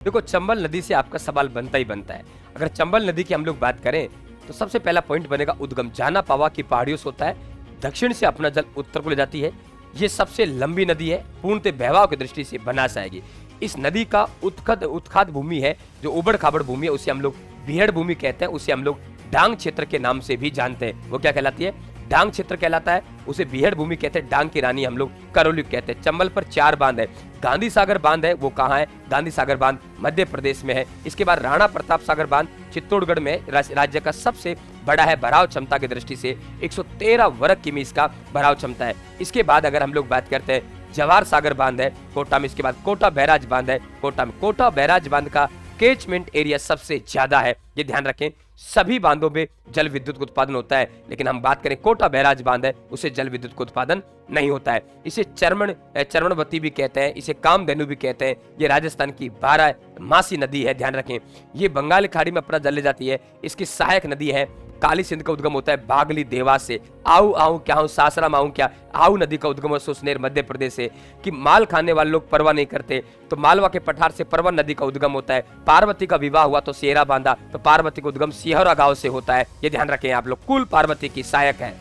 देखो, चंबल नदी से आपका सवाल बनता ही बनता है। अगर चंबल नदी की हम लोग बात करें तो सबसे पहला पॉइंट बनेगा उद्गम। जाना पावा की पहाड़ियों से होता है, दक्षिण से अपना जल उत्तर को ले जाती है। ये सबसे लंबी नदी है, पूर्णतः बहवाव की दृष्टि से बनास आएगी। इस नदी का उत्खाद भूमि है, जो उबड़ खाबड़ भूमि है, उसे हम लोग बीहड़ भूमि कहते हैं। उसे हम लोग डांग क्षेत्र के नाम से भी जानते हैं। वो क्या कहलाती है? डांग क्षेत्र कहलाता है। उसे बीहड़ भूमि कहते हैं। डांग की रानी हम लोग करौली कहते हैं। चंबल पर 4 बांध है। गांधी सागर बांध है, वो कहाँ है? गांधी सागर बांध मध्य प्रदेश में है। इसके बाद राणा प्रताप सागर बांध चित्तौड़गढ़ में, राज्य का सबसे बड़ा है। भराव क्षमता की दृष्टि से 113 वर्ग किमी इसका भराव क्षमता है। इसके बाद अगर हम लोग बात करते हैं, जवाहर सागर बांध है कोटा में। इसके बाद कोटा बैराज बांध है कोटा में। कोटा बैराज बांध का कैचमेंट एरिया सबसे ज्यादा है, ये ध्यान रखें। सभी बांधों में जल विद्युत का उत्पादन होता है, लेकिन हम बात करें कोटा बैराज बांध है, उसे जल विद्युत का उत्पादन नहीं होता है। इसे चर्मणवती भी कहते हैं, इसे कामधेनु भी कहते हैं। ये राजस्थान की 12 मासी नदी है, ध्यान रखें। ये बंगाल की खाड़ी में अपना जल ले जाती है। इसकी सहायक नदी है काली सिंध का उद्गम होता है बागली देवास से। आऊ आऊ क्या हूँ सासरा आऊँ क्या, आऊ नदी का उद्गम सुसनेर मध्य प्रदेश से। कि माल खाने वाले लोग परवाह नहीं करते, तो मालवा के पठार से परवन नदी का उद्गम होता है। पार्वती का विवाह हुआ तो सेहरा बांधा, तो पार्वती का उद्गम सिहरा गांव से होता है। ये ध्यान रखें आप लोग। कुल पार्वती की सहायक है।